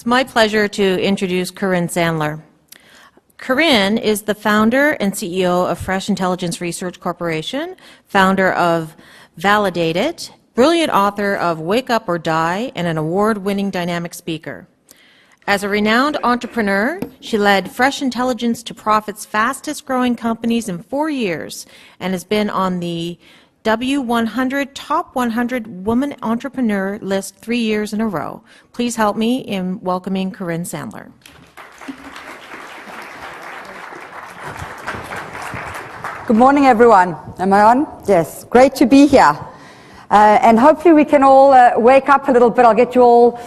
It's my pleasure to introduce Corrine Sandler. Corrine is the founder and CEO of Fresh Intelligence Research Corporation, founder of Validateit, brilliant author of Wake Up or Die, and an award-winning dynamic speaker. As a renowned entrepreneur, she led Fresh Intelligence to Profit's fastest-growing companies in 4 years and has been on the W100 Top 100 Woman Entrepreneur list 3 years in a row. Please help me in welcoming Corrine Sandler. Good morning, everyone. Am I on? Yes. Great to be here. And hopefully we can all wake up a little bit. I'll get you all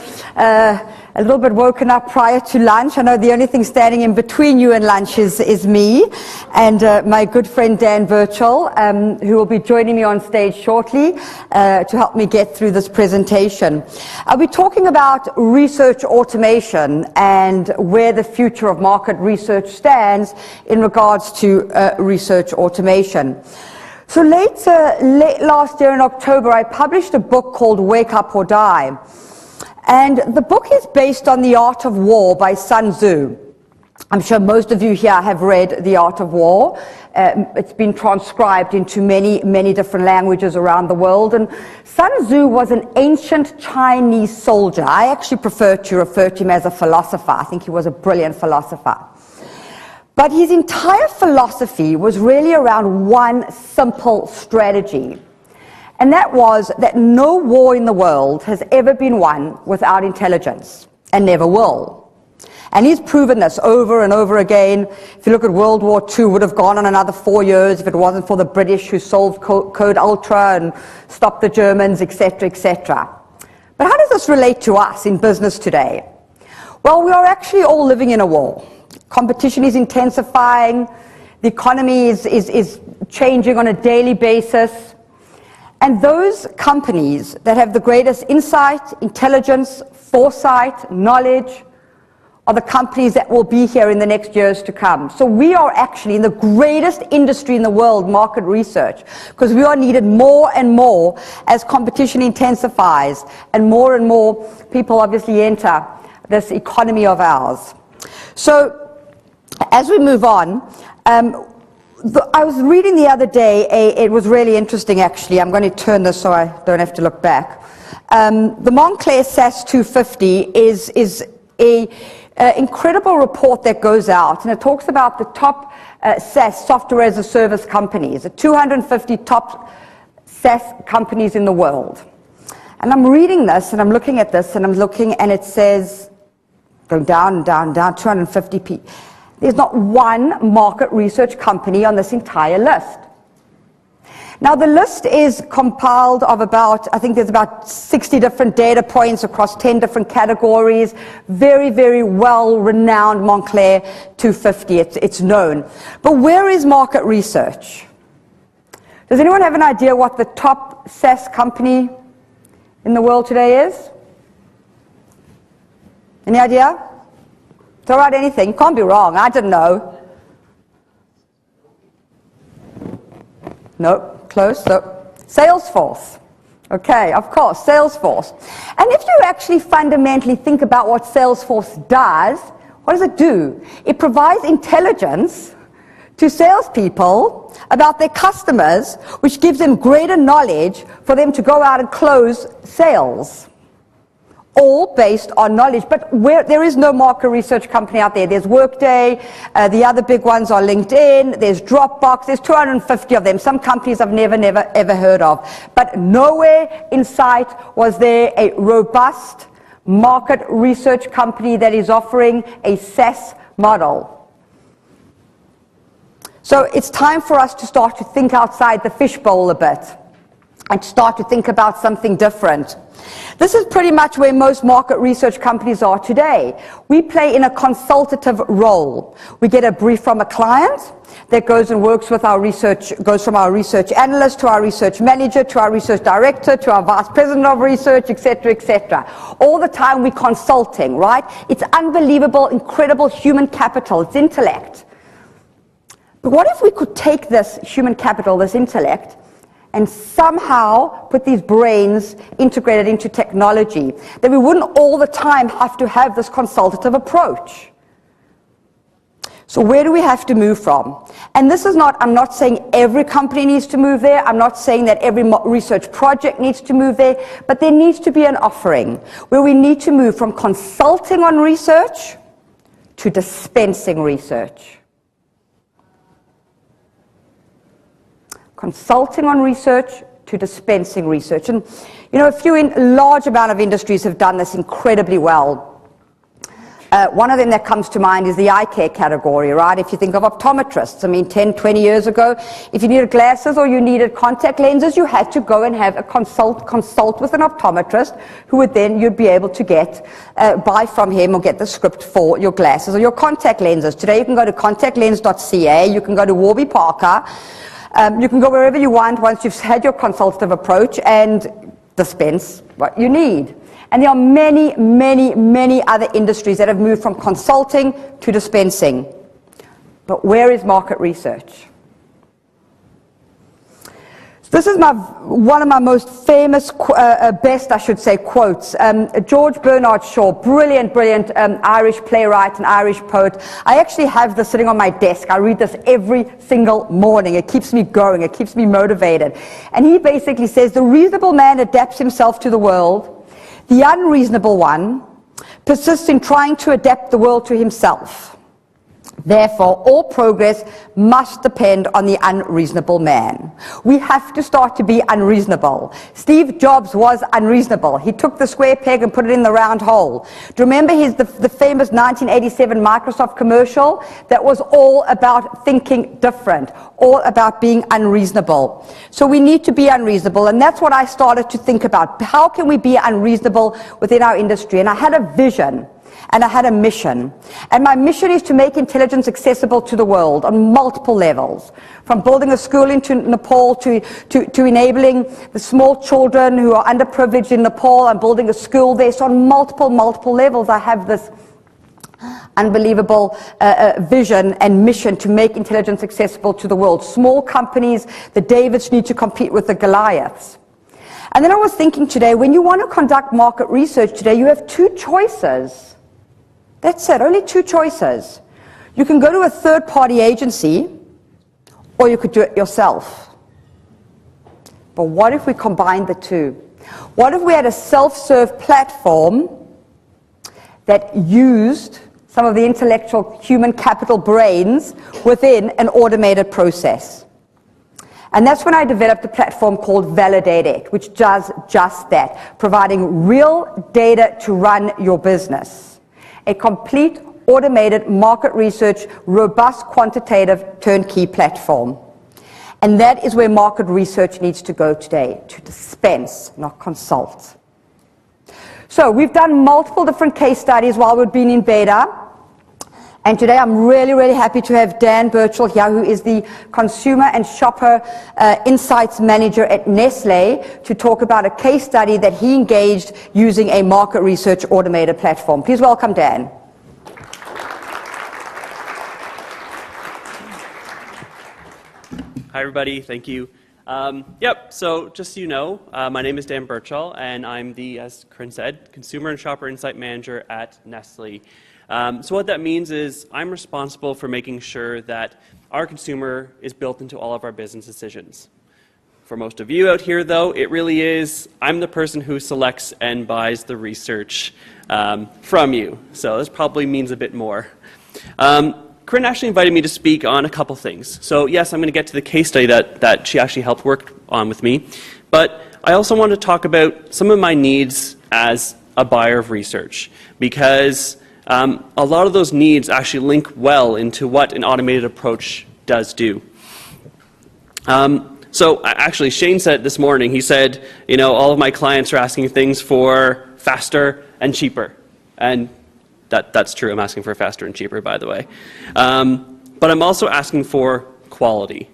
a little bit woken up prior to lunch. I know the only thing standing in between you and lunch is me and my good friend Dan Birchall, who will be joining me on stage shortly to help me get through this presentation. I'll be talking about research automation and where the future of market research stands in regards to research automation. So late last year in October, I published a book called Wake Up or Die. And the book is based on The Art of War by Sun Tzu. I'm sure most of you here have read The Art of War. It's been transcribed into many different languages around the world. And Sun Tzu was an ancient Chinese soldier. I actually prefer to refer to him as a philosopher. I think he was a brilliant philosopher. But his entire philosophy was really around one simple strategy. And that was that no war in the world has ever been won without intelligence, and never will. And he's proven this over and over again. If you look at World War II, would have gone on another 4 years if it wasn't for the British who solved Code Ultra and stopped the Germans, etc., etc. But how does this relate to us in business today? Well, we are actually all living in a war. Competition is intensifying. The economy is changing on a daily basis. And those companies that have the greatest insight, intelligence, foresight, knowledge are the companies that will be here in the next years to come. So we are actually in the greatest industry in the world, market research, because we are needed more and more as competition intensifies and more people obviously enter this economy of ours. So as we move on, I was reading the other day, it was really interesting actually. I'm going to turn this so I don't have to look back. The Montclair SAS 250 is an incredible report that goes out, and it talks about the top SaaS, software as a service companies, the 250 top SaaS companies in the world. And I'm reading this, and I'm looking at this, and I'm looking, and it says, going down and down and down, 250 people. There's not one market research company on this entire list. Now, the list is compiled of I think there's about 60 different data points across 10 different categories. Very, very well-renowned Montclair 250, it's known. But where is market research? Does anyone have an idea what the top SaaS company in the world today is? Any idea? Throw out anything. You can't be wrong. I didn't know. Nope. Close. So, Salesforce. Okay, of course, Salesforce. And if you actually fundamentally think about what Salesforce does, what does it do? It provides intelligence to salespeople about their customers, which gives them greater knowledge for them to go out and close sales. All based on knowledge, but there is no market research company out there. There's Workday, the other big ones are LinkedIn, there's Dropbox, there's 250 of them. Some companies I've never ever heard of. But nowhere in sight was there a robust market research company that is offering a SaaS model. So it's time for us to start to think outside the fishbowl a bit and start to think about something different. This is pretty much where most market research companies are today. We play in a consultative role. We get a brief from a client that goes and works with our research, goes from our research analyst to our research manager to our research director to our vice president of research, etc., etc. All the time we're consulting, right? It's unbelievable, incredible human capital. It's intellect. But what if we could take this human capital, this intellect, and somehow put these brains integrated into technology, that we wouldn't all the time have to have this consultative approach. So where do we have to move from? And this is not, I'm not saying every company needs to move there. I'm not saying that every research project needs to move there, but there needs to be an offering where we need to move from consulting on research to dispensing research. Consulting on research to dispensing research. And, you know, a few large amount of industries have done this incredibly well. One of them that comes to mind is the eye care category, right? If you think of optometrists, I mean, 10, 20 years ago, if you needed glasses or you needed contact lenses, you had to go and have a consult with an optometrist who would then, you'd be able to buy from him or get the script for your glasses or your contact lenses. Today you can go to contactlens.ca, you can go to Warby Parker, you can go wherever you want once you've had your consultative approach and dispense what you need. And there are many, many, many other industries that have moved from consulting to dispensing. But where is market research? So this is one of my most famous, best, I should say, quotes. George Bernard Shaw, brilliant Irish playwright and Irish poet. I actually have this sitting on my desk. I read this every single morning. It keeps me going. It keeps me motivated. And he basically says, the reasonable man adapts himself to the world. The unreasonable one persists in trying to adapt the world to himself. Therefore, all progress must depend on the unreasonable man. We have to start to be unreasonable. Steve Jobs was unreasonable. He took the square peg and put it in the round hole. Do you remember the famous 1987 Microsoft commercial? That was all about thinking different, all about being unreasonable. So we need to be unreasonable, and that's what I started to think about. How can we be unreasonable within our industry? And I had a vision. And I had a mission. And my mission is to make intelligence accessible to the world on multiple levels. From building a school in Nepal to enabling the small children who are underprivileged in Nepal and building a school there. So on multiple levels, I have this unbelievable vision and mission to make intelligence accessible to the world. Small companies, the Davids need to compete with the Goliaths. And then I was thinking today, when you want to conduct market research today, you have two choices. That's it, only two choices. You can go to a third-party agency, or you could do it yourself. But what if we combined the two? What if we had a self-serve platform that used some of the intellectual human capital brains within an automated process? And that's when I developed a platform called Validateit, which does just that, providing real data to run your business. A complete, automated, market research, robust, quantitative, turnkey platform. And that is where market research needs to go today, to dispense, not consult. So we've done multiple different case studies while we've been in beta. And today I'm really happy to have Dan Birchall here, who is the Consumer and Shopper Insights Manager at Nestlé, to talk about a case study that he engaged using a market research automated platform. Please welcome Dan. Hi everybody, thank you. So just so you know, my name is Dan Birchall, and I'm the, as Corrine said, Consumer and Shopper Insight Manager at Nestlé. So what that means is I'm responsible for making sure that our consumer is built into all of our business decisions. For most of you out here, though, it really is I'm the person who selects and buys the research from you. So this probably means a bit more. Corrine actually invited me to speak on a couple things. So yes, I'm going to get to the case study that she actually helped work on with me. But I also want to talk about some of my needs as a buyer of research, because a lot of those needs actually link well into what an automated approach does do. So actually, Shane said this morning, he said, you know, all of my clients are asking things for faster and cheaper. And that's true. I'm asking for faster and cheaper, by the way. But I'm also asking for quality.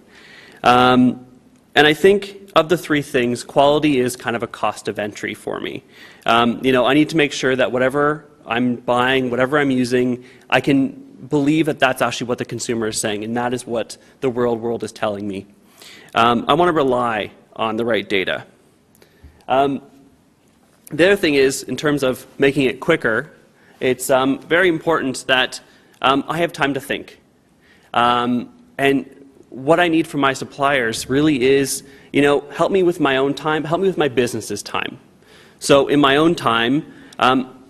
And I think of the three things, quality is kind of a cost of entry for me. You know, I need to make sure that whatever I'm buying, whatever I'm using, I can believe that that's actually what the consumer is saying, and that is what the real world is telling me. I want to rely on the right data. The other thing is, in terms of making it quicker, it's very important that I have time to think. And what I need from my suppliers really is, help me with my own time, help me with my business's time. So in my own time,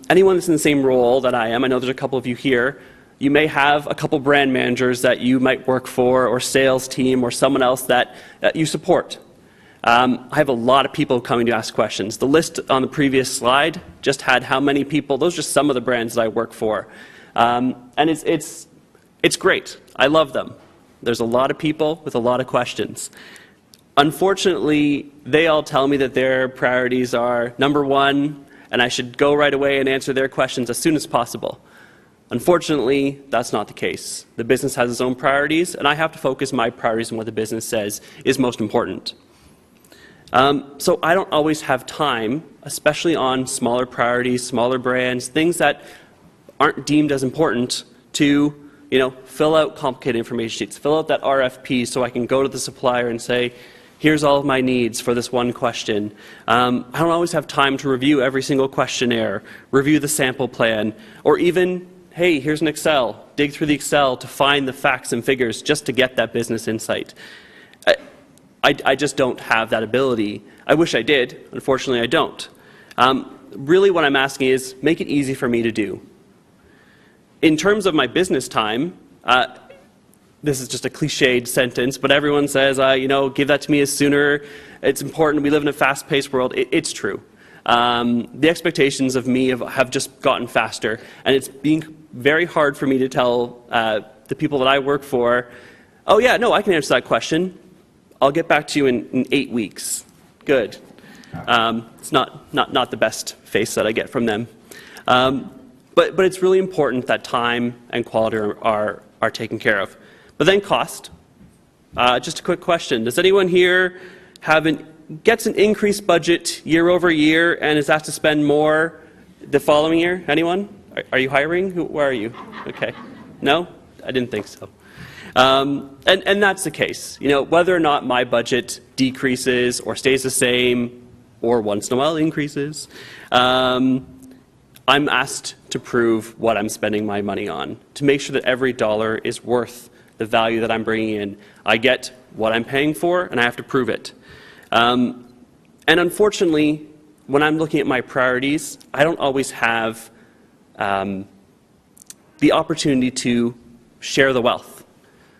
anyone that's in the same role that I am, I know there's a couple of you here, you may have a couple brand managers that you might work for, or sales team, or someone else that you support. I have a lot of people coming to ask questions. The list on the previous slide just had how many people. Those are just some of the brands that I work for. And it's great. I love them. There's a lot of people with a lot of questions. Unfortunately, they all tell me that their priorities are number one, and I should go right away and answer their questions as soon as possible. Unfortunately, that's not the case. The business has its own priorities, and I have to focus my priorities on what the business says is most important. So I don't always have time, especially on smaller priorities, smaller brands, things that aren't deemed as important, to fill out complicated information sheets, fill out that RFP so I can go to the supplier and say, here's all of my needs for this one question. I don't always have time to review every single questionnaire, review the sample plan, or even, hey, here's an Excel, dig through the Excel to find the facts and figures just to get that business insight. I just don't have that ability. I wish I did. Unfortunately, I don't. Really what I'm asking is, make it easy for me to do. In terms of my business time, this is just a cliched sentence, but everyone says, give that to me as sooner. It's important. We live in a fast-paced world. It's true. The expectations of me have just gotten faster, and it's being very hard for me to tell the people that I work for, oh yeah, no, I can answer that question. I'll get back to you in 8 weeks. Good. It's not the best face that I get from them. But it's really important that time and quality are taken care of. But then cost. Just a quick question. Does anyone here gets an increased budget year over year and is asked to spend more the following year? Anyone? Are you hiring? Where are you? Okay. No? I didn't think so. And that's the case. Whether or not my budget decreases or stays the same, or once in a while increases, I'm asked to prove what I'm spending my money on, to make sure that every dollar is worth the value that I'm bringing in. I get what I'm paying for, and I have to prove it. And unfortunately, when I'm looking at my priorities, I don't always have the opportunity to share the wealth.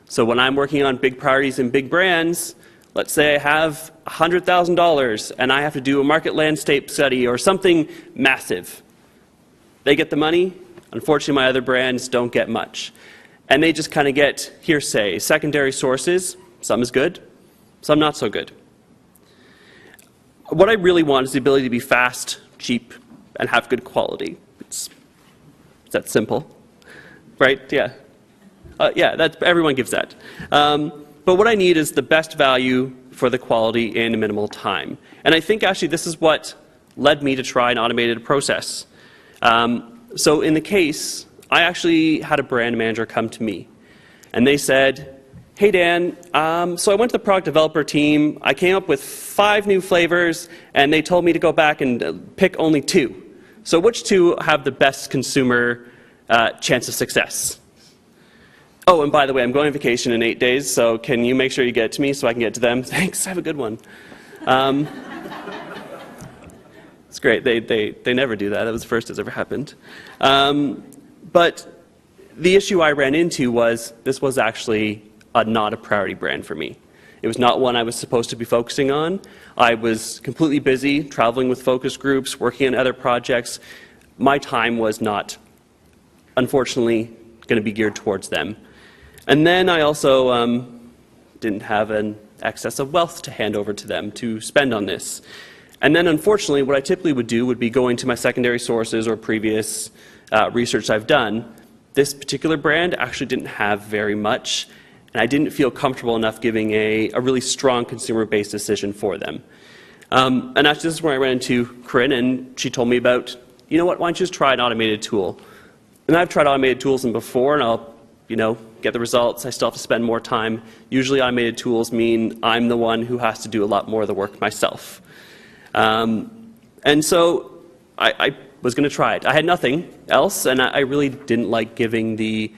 So when I'm working on big priorities and big brands, let's say I have $100,000 and I have to do a market landscape study or something massive. They get the money. Unfortunately, my other brands don't get much. And they just kind of get hearsay, secondary sources. Some is good, some not so good. What I really want is the ability to be fast, cheap, and have good quality. It's that simple, right? Yeah. Everyone gives that. But what I need is the best value for the quality in a minimal time. And I think actually this is what led me to try an automated process. So in the case, I actually had a brand manager come to me. And they said, hey Dan, so I went to the product developer team. I came up with 5 new flavors, and they told me to go back and pick only 2. So which 2 have the best consumer chance of success? Oh, and by the way, I'm going on vacation in 8 days, so can you make sure you get it to me so I can get it to them? Thanks, have a good one. It's great. They never do that. That was the first that's ever happened. But the issue I ran into was this was actually not a priority brand for me. It was not one I was supposed to be focusing on. I was completely busy, traveling with focus groups, working on other projects. My time was not, unfortunately, going to be geared towards them. And then I also didn't have an excess of wealth to hand over to them to spend on this. And then, unfortunately, what I typically would do would be going to my secondary sources or previous research I've done. This particular brand actually didn't have very much, and I didn't feel comfortable enough giving a really strong consumer-based decision for them. And actually, this is where I ran into Corrine, and she told me about, why don't you just try an automated tool? And I've tried automated tools before, and I'll, get the results. I still have to spend more time. Usually automated tools mean I'm the one who has to do a lot more of the work myself. And so I was going to try it. I had nothing else, and I really didn't like giving the,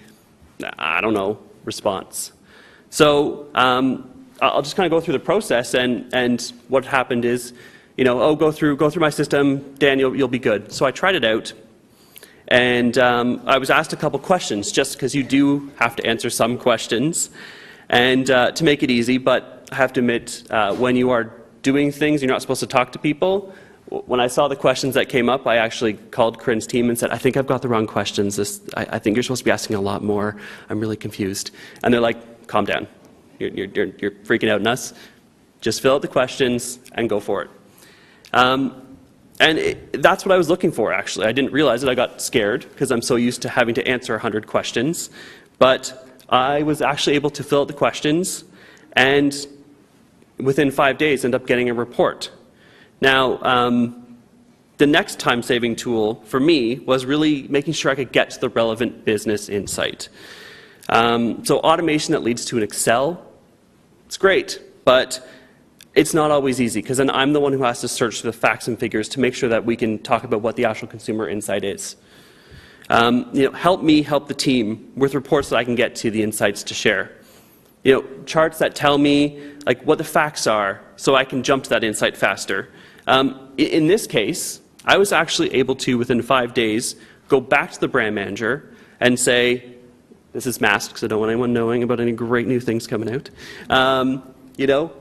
I don't know, response. So I'll just kind of go through the process, and what happened is, you know, oh, go through my system, Dan, you'll be good. So I tried it out, and I was asked a couple questions, just because you do have to answer some questions, and to make it easy. But I have to admit, when you are doing things, you're not supposed to talk to people. When I saw the questions that came up, I actually called Corrine's team and said, I think I've got the wrong questions. I think you're supposed to be asking a lot more. I'm really confused. And they're like, calm down. You're freaking out on us. Just fill out the questions and go for it. That's what I was looking for, actually. I didn't realize that. I got scared because I'm so used to having to answer 100 questions. But I was actually able to fill out the questions, and within 5 days, end up getting a report. Now, the next time-saving tool for me was really making sure I could get to the relevant business insight. So automation that leads to an Excel, it's great, but it's not always easy, because then I'm the one who has to search through the facts and figures to make sure that we can talk about what the actual consumer insight is. You know, help me help the team with reports that I can get to the insights to share. You know, charts that tell me like what the facts are, so I can jump to that insight faster. In this case, I was actually able to, within 5 days, go back to the brand manager and say, this is masked because I don't want anyone knowing about any great new things coming out. You know,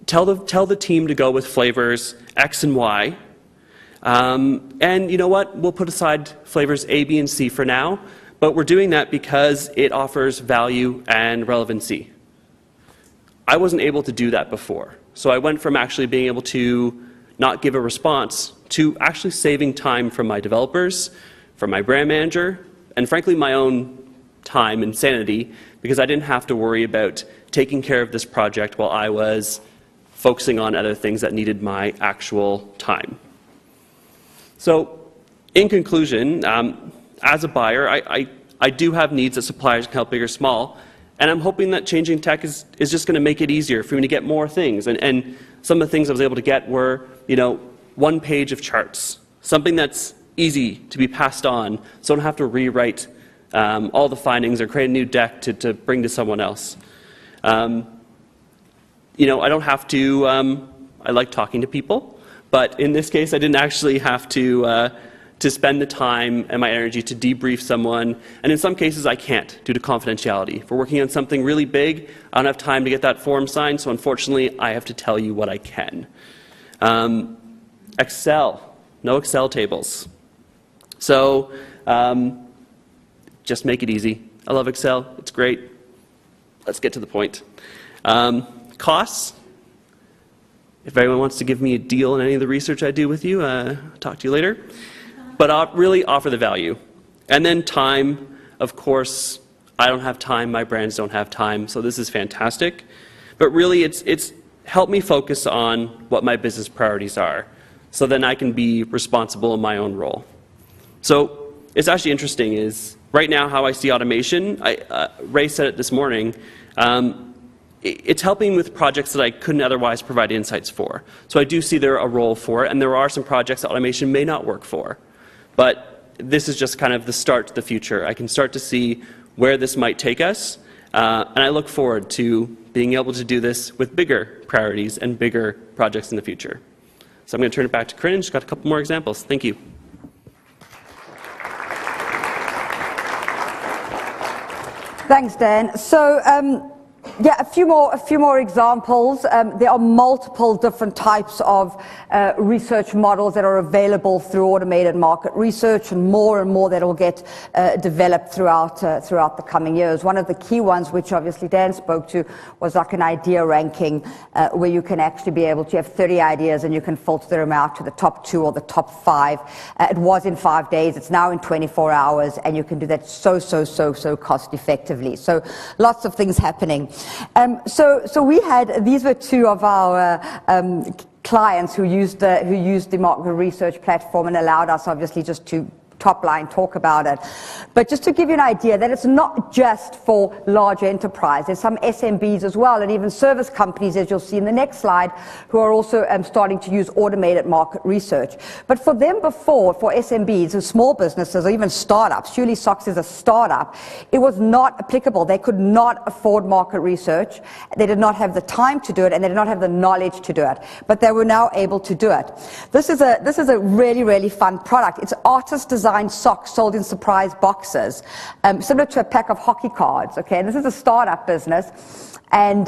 tell the team to go with flavors X and Y. And you know what? We'll put aside flavors A, B, and C for now, but we're doing that because it offers value and relevancy. I wasn't able to do that before. So I went from actually being able to not give a response to actually saving time from my developers, from my brand manager, and frankly my own time and sanity, because I didn't have to worry about taking care of this project while I was focusing on other things that needed my actual time. So in conclusion, as a buyer, I do have needs that suppliers can help big or small. And I'm hoping that changing tech is just going to make it easier for me to get more things. And some of the things I was able to get were, you know, 1 page of charts, something that's easy to be passed on, so I don't have to rewrite all the findings or create a new deck to bring to someone else. You know, I don't have to, I like talking to people, but in this case I didn't actually have to spend the time and my energy to debrief someone, and in some cases I can't due to confidentiality. If we're working on something really big, I don't have time to get that form signed, so unfortunately I have to tell you what I can. Excel, no Excel tables. So just make it easy. I love Excel, it's great. Let's get to the point. Costs. If anyone wants to give me a deal on any of the research I do with you, talk to you later. But really offer the value. And then time, of course, I don't have time, my brands don't have time, so this is fantastic. But really it's helped me focus on what my business priorities are, so then I can be responsible in my own role. So it's actually interesting is, right now how I see automation, Ray said it this morning, it's helping with projects that I couldn't otherwise provide insights for. So I do see there a role for it, and there are some projects that automation may not work for. But this is just kind of the start to the future. I can start to see where this might take us, and I look forward to being able to do this with bigger priorities and bigger projects in the future. So I'm going to turn it back to Corrine. She's got a couple more examples. Thank you. Thanks, Dan. So, yeah, a few more examples. There are multiple different types of research models that are available through automated market research, and more that will get developed throughout the coming years. One of the key ones, which obviously Dan spoke to, was like an idea ranking, where you can actually be able to have 30 ideas and you can filter them out to the top 2 or the top 5. It was in 5 days. It's now in 24 hours, and you can do that so cost effectively. So lots of things happening. So we had, these were 2 of our clients who used the market research platform, and allowed us obviously just to top line talk about it. But just to give you an idea that it's not just for large enterprise. There's some SMBs as well, and even service companies, as you'll see in the next slide, who are also starting to use automated market research. But for them before, for SMBs, or small businesses, or even startups, Surely Socks is a startup, it was not applicable. They could not afford market research. They did not have the time to do it, and they did not have the knowledge to do it. But they were now able to do it. This is a really, really fun product. It's artist-designed socks sold in surprise boxes, similar to a pack of hockey cards. Okay, and this is a startup business. And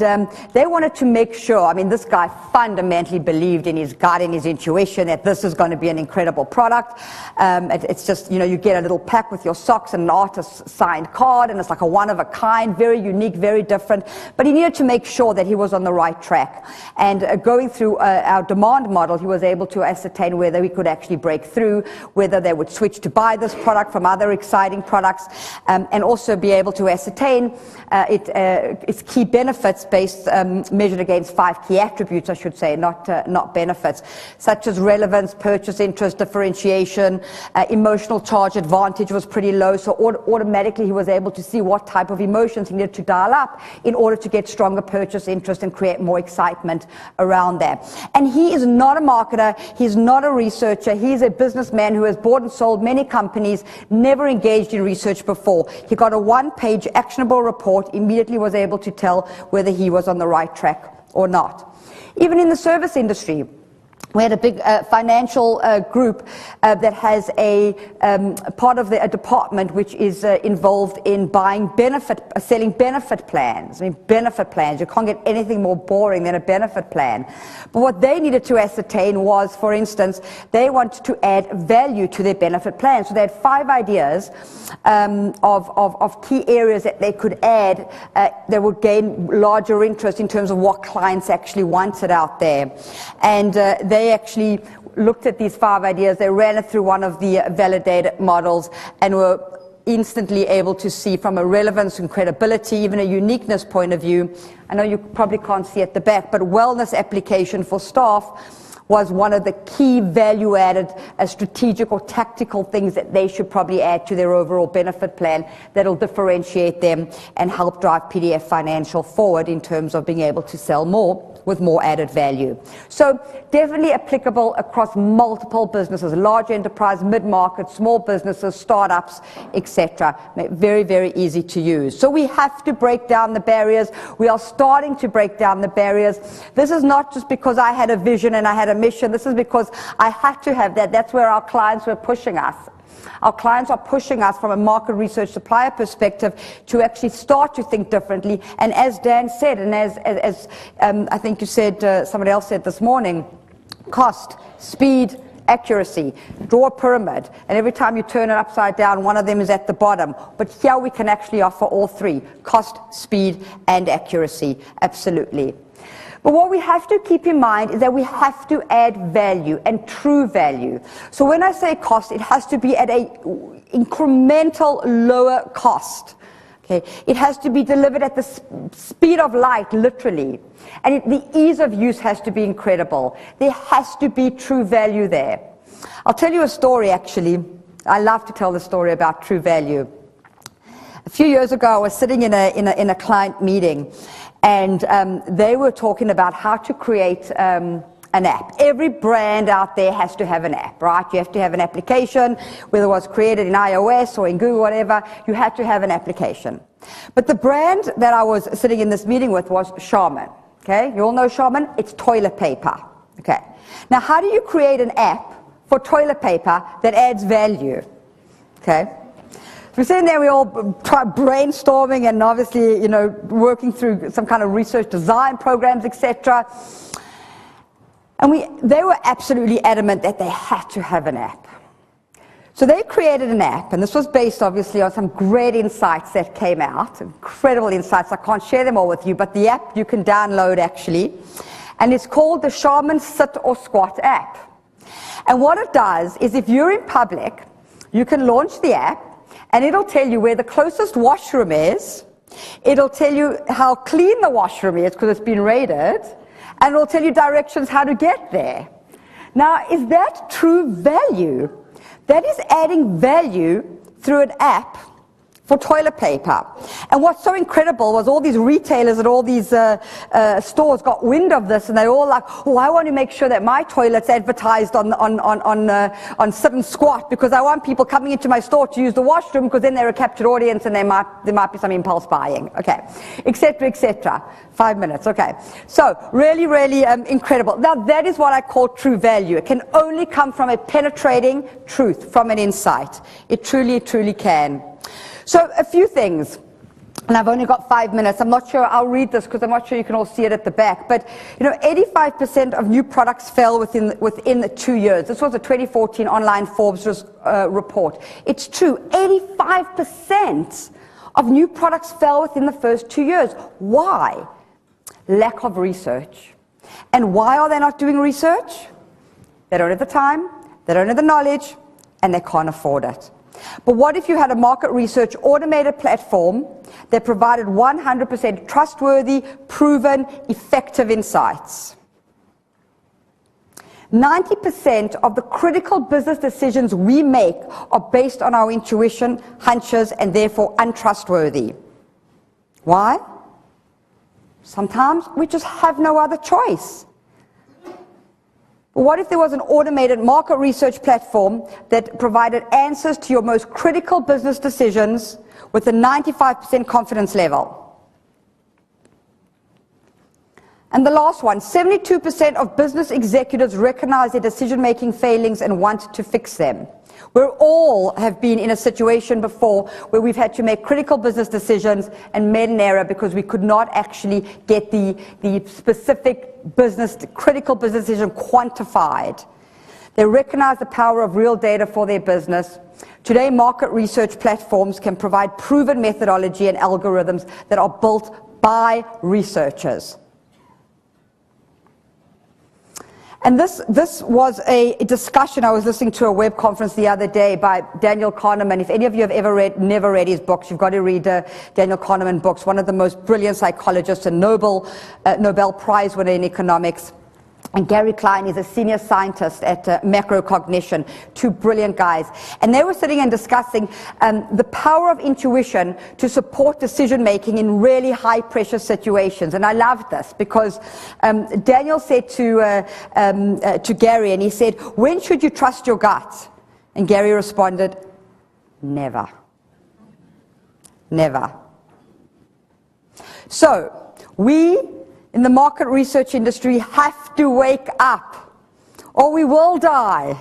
they wanted to make sure, I mean, this guy fundamentally believed in his gut, in his intuition, that this is going to be an incredible product. It's just, you get a little pack with your socks and an artist-signed card, and it's like a one-of-a-kind, very unique, very different. But he needed to make sure that he was on the right track. And going through our demand model, he was able to ascertain whether we could actually break through, whether they would switch to buy this product from other exciting products, and also be able to ascertain its key benefits based measured against 5 key attributes, I should say, not benefits, such as relevance, purchase interest, differentiation, emotional charge advantage was pretty low, so automatically he was able to see what type of emotions he needed to dial up in order to get stronger purchase interest and create more excitement around that. And he is not a marketer, he's not a researcher, he's a businessman who has bought and sold many companies, never engaged in research before. He got a one-page actionable report, immediately was able to tell whether he was on the right track or not. Even in the service industry, we had a big financial group that has a part of a department which is involved in selling benefit plans. I mean, benefit plans, you can't get anything more boring than a benefit plan. But what they needed to ascertain was, for instance, they wanted to add value to their benefit plan. So they had 5 ideas of key areas that they could add that would gain larger interest in terms of what clients actually wanted out there. And they actually looked at these 5 ideas, they ran it through one of the validated models, and were instantly able to see from a relevance and credibility, even a uniqueness point of view. I know you probably can't see at the back, but wellness application for staff was one of the key value-added strategic or tactical things that they should probably add to their overall benefit plan that'll differentiate them and help drive PDF Financial forward in terms of being able to sell more with more added value. So definitely applicable across multiple businesses, large enterprise, mid-market, small businesses, startups, etc. Very, very easy to use. So we have to break down the barriers. We are starting to break down the barriers. This is not just because I had a vision and I had a mission. This is because I had to have that. That's where our clients were pushing us. Our clients are pushing us from a market research supplier perspective to actually start to think differently. And as Dan said, and as I think you said, somebody else said this morning, cost, speed, accuracy. Draw a pyramid, and every time you turn it upside down, one of them is at the bottom. But here we can actually offer all 3, cost, speed, and accuracy. Absolutely. But what we have to keep in mind is that we have to add value, and true value. So when I say cost, it has to be at a incremental lower cost. Okay? It has to be delivered at the speed of light, literally. And the ease of use has to be incredible. There has to be true value there. I'll tell you a story, actually. I love to tell the story about true value. A few years ago, I was sitting in a client meeting, and they were talking about how to create an app. Every brand out there has to have an app, right? You have to have an application, whether it was created in iOS or in Google, whatever, you had to have an application. But the brand that I was sitting in this meeting with was Charmin. Okay, you all know Charmin? It's toilet paper. Okay, now how do you create an app for toilet paper that adds value? Okay. We're sitting there, we all brainstorming and obviously, working through some kind of research design programs, etc. And they were absolutely adamant that they had to have an app. So they created an app, and this was based obviously on some great insights that came out, incredible insights. I can't share them all with you, but the app you can download actually, and it's called the Charmin Sit or Squat app. And what it does is, if you're in public, you can launch the app, and it'll tell you where the closest washroom is. It'll tell you how clean the washroom is because it's been rated, and it'll tell you directions how to get there. Now, is that true value? that is adding value through an app for toilet paper. And what's so incredible was all these retailers and all these stores got wind of this, and they're all like, oh, I want to make sure that my toilet's advertised on sit and squat, because I want people coming into my store to use the washroom, because then they're a captured audience and there might be some impulse buying, okay, etc., etc. 5 minutes, okay. So really, really incredible. Now that is what I call true value. It can only come from a penetrating truth, from an insight. It truly, truly can. So a few things, and I've only got 5 minutes. I'm not sure, I'll read this because I'm not sure you can all see it at the back, but 85% of new products fell within the 2 years. This was a 2014 online Forbes report. It's true, 85% of new products fell within the first 2 years. Why? Lack of research. And why are they not doing research? They don't have the time, they don't have the knowledge, and they can't afford it. But what if you had a market research automated platform that provided 100% trustworthy, proven, effective insights? 90% of the critical business decisions we make are based on our intuition, hunches, and therefore untrustworthy. Why? Sometimes we just have no other choice. What if there was an automated market research platform that provided answers to your most critical business decisions with a 95% confidence level? And the last one, 72% of business executives recognize their decision-making failings and want to fix them. We all have been in a situation before where we've had to make critical business decisions and made an error because we could not actually get the specific critical business decision quantified. They recognize the power of real data for their business. Today, market research platforms can provide proven methodology and algorithms that are built by researchers. And this was a discussion. I was listening to a web conference the other day by Daniel Kahneman. If any of you have never read his books, you've got to read Daniel Kahneman books, one of the most brilliant psychologists, a Nobel Prize winner in economics. And Gary Klein is a senior scientist at Macrocognition, two brilliant guys. And they were sitting and discussing the power of intuition to support decision-making in really high-pressure situations. And I loved this because Daniel said to Gary, and he said, when should you trust your gut? And Gary responded, never. Never. So, we in the market research industry have to wake up, or we will die.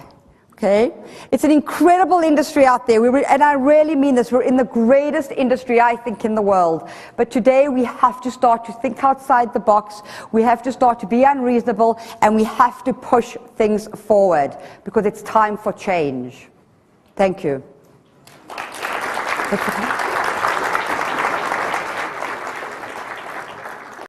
Okay? It's an incredible industry out there, and I really mean this. We're in the greatest industry, I think, in the world. But today we have to start to think outside the box. We have to start to be unreasonable, and we have to push things forward because it's time for change. Thank you.